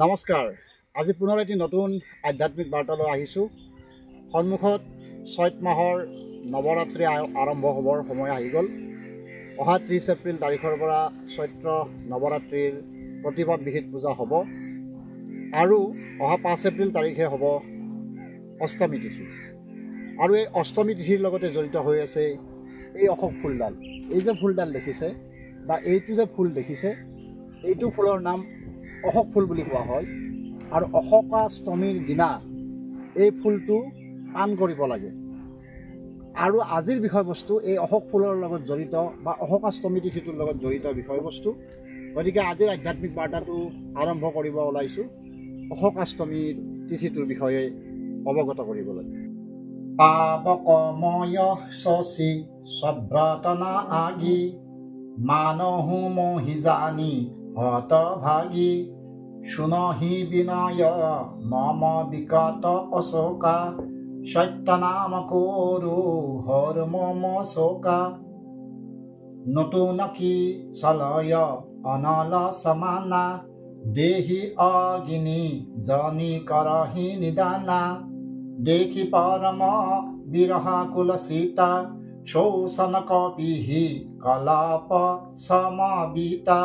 নমস্কাৰ। আজি পুনৰ এটি নতুন আধ্যাত্মিক বাৰ্তালৈ আহিছোঁ। সন্মুখত চৈত মাহৰ নৱৰাত্ৰি আৰম্ভ হ'বৰ সময় আহি গ'ল। অহা 30 এপ্ৰিল তাৰিখৰ পৰা চৈত্ৰ নৱৰাত্ৰিৰ প্ৰতিপদ বিহিত পূজা হ'ব আৰু অহা 5 এপ্ৰিল তাৰিখে হ'ব অষ্টমী তিথি। আৰু এই অষ্টমী তিথিৰ লগতে জড়িত হৈ আছে এই অশোক ফুলডাল। এই যে ফুলডাল দেখিছে বা এইটো যে ফুল দেখিছে, এইটো ফুলৰ নাম অশোক ফুল বুলি কোৱা হয়। আৰু অশোকাষ্টমীৰ দিনা এই ফুলটো পান কৰিব লাগে। আৰু আজিৰ বিষয়বস্তু এই অশোক ফুলৰ লগত জড়িত বা অশোকাষ্টমী তিথিটোৰ লগত জড়িত বিষয়বস্তু। গতিকে আজিৰ আধ্যাত্মিক বাৰ্তাটো আৰম্ভ কৰিব ওলাইছোঁ অশোকাষ্টমীৰ তিথিটোৰ বিষয়ে অৱগত কৰিবলৈ। পাৱকময় শশী সভ্ৰতনা আগি মানহু মোহি জানি হতভাগী শুনহি বিনয় মম বিকট অশোকা সত্যনাম করু হর মম শোকা নতুন কি চলয় অনল সমানা দেহি অগিনী জনি করহি নিদানা দেখি পরম বিরহাকুল সীতা শোষণ কপিহি কলাপ সমবিতা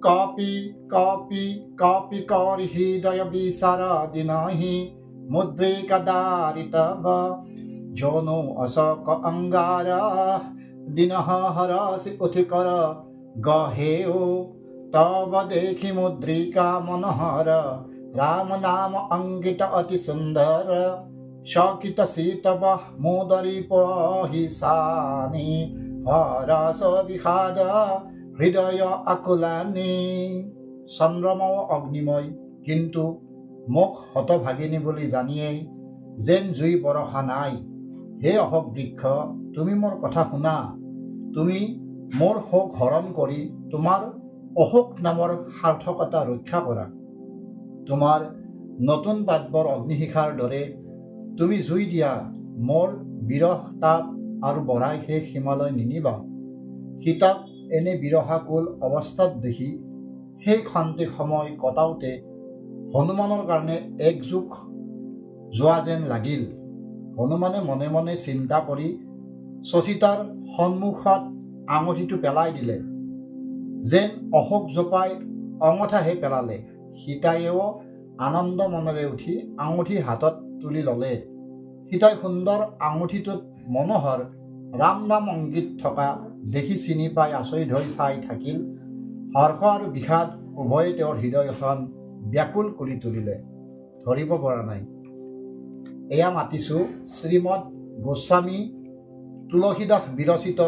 কপি কপি কপি কর হৃদয় বিসার দিনহি মুদ্রিকা দারিতব যৌনো অশোক অঙ্গার দিনহ হরসি উঠিকর গহেও তব দেখি মুদ্রিকা মনোহর রাম নাম অঙ্কিত অতি সুন্দর শকিত শীতব মোদরি পহিসানি হরস বিষাদ হৃদয় আকুলানি। চন্দ্ৰময় অগ্নিময় কিন্তু মোক হতভাগিনী বুলি জানিয়েই যেন জুই বৰষা নাই। হে অশোক বৃক্ষ, তুমি মোৰ কথা শুনা। তুমি মোৰ শোক হৰণ কৰি তোমাৰ অশোক নামৰ সাৰ্থকতা ৰক্ষা কৰা। তোমাৰ নতুন পাতবৰ অগ্নিশিখাৰ দৰে তুমি জুই দিয়া মোৰ বিৰহ তাপ আৰু বঢ়াই শেষ সীমালৈ নিনিবা। সীতাক এনে বিৰহাকুল অৱস্থাত দেখি সেই শান্তিক সময় কটাওঁতে হনুমানৰ কাৰণে এক যুগ যোৱা যেন লাগিল। হনুমানে মনে মনে চিন্তা কৰি সীতাৰ সন্মুখত আঙুঠিটো পেলাই দিলে। যেন অশোক জোপাই অঙঠাহে পেলালে। সীতায়েও আনন্দ মনেৰে উঠি আঙুঠি হাতত তুলি ল'লে। সীতাই সুন্দৰ আঙুঠিটোত মনোহৰ ৰাম নাম অংকিত থকা দেখি চিনি পাই আচৰিত হৈ চাই থাকিল। হৰ্ষ আৰু বিষাদ উভয়ে তেওঁৰ হৃদয়খন ব্যাকুল কৰি তুলিলে। ধৰিব পৰা নাই। এয়া মাতিছোঁ শ্ৰীমদ গোস্বামী তুলসীদাস বিৰচিত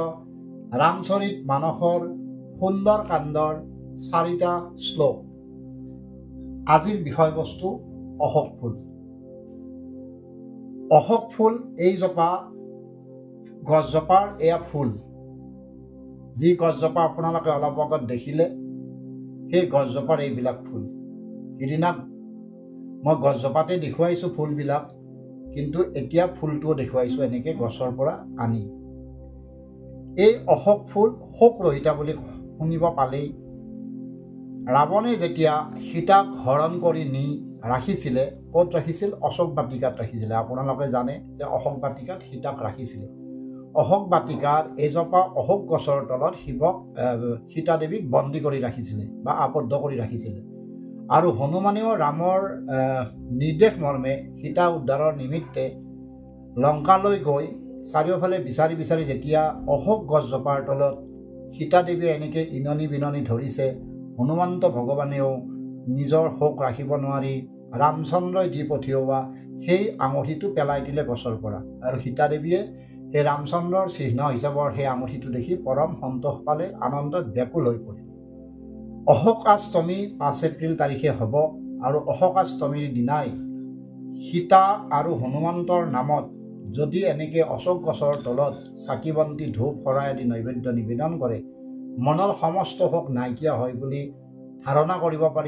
ৰামচৰিত মানসৰ সুন্দৰ কাণ্ডৰ 4টা শ্লোক। আজিৰ বিষয়বস্তু অশোক ফুল। অশোক ফুল এই জোপা গছজোপাৰ এয়া ফুল। যি গছজোপা আপোনালোকে অলপ আগত দেখিলে সেই গছজোপাৰ এইবিলাক ফুল। সিদিনা মই গছজোপাতে দেখুৱাইছোঁ ফুলবিলাক, কিন্তু এতিয়া ফুলটোও দেখুৱাইছোঁ এনেকৈ গছৰ পৰা আনি। এই অশোক ফুল শোক ৰহিতা বুলি শুনিব পালেই ৰাৱণে যেতিয়া সীতাক হৰণ কৰি নি ৰাখিছিলে, ক'ত ৰাখিছিল? অশোক বাটিকাত ৰাখিছিলে। আপোনালোকে জানে যে অশোক বাটিকাত সীতাক ৰাখিছিলে। অশোক বাটিকাৰ এজোপা অশোক গছৰ তলত সীতা দেৱীক বন্দী কৰি ৰাখিছিলে বা আবদ্ধ কৰি ৰাখিছিলে। আৰু হনুমানেও ৰামৰ নিৰ্দেশ মৰ্মে সীতা উদ্ধাৰৰ নিমিত্তে লংকালৈ গৈ চাৰিওফালে বিচাৰি বিচাৰি যেতিয়া অশোক গছজোপাৰ তলত সীতা দেৱীয়ে এনেকৈ ইননি বিননি ধৰিছে, হনুমন্ত ভগৱানেও নিজৰ শোক ৰাখিব নোৱাৰি ৰামচন্দ্ৰই দি পঠিওৱা সেই আঙুঠিটো পেলাই দিলে গছৰ পৰা। আৰু সীতা দেৱীয়ে সেই ৰামচন্দ্ৰৰ চিহ্ন হিচাপৰ সেই আঙুঠিটো দেখি পৰম সন্তোষ পালে, আনন্দত ব্যাকুল হৈ পৰিল। অশোকাষ্টমী 5 এপ্ৰিল তাৰিখে হ'ব। আৰু অশোকাষ্টমীৰ দিনাই সীতা আৰু হনুমন্তৰ নামত যদি এনেকৈ অশোক গছৰ তলত চাকি বন্তি ধূপ শৰাই আদি নৈবেদ্য নিবেদন কৰে, মনৰ সমস্ত শোক নাইকিয়া হয় বুলি ধাৰণা কৰিব পাৰি।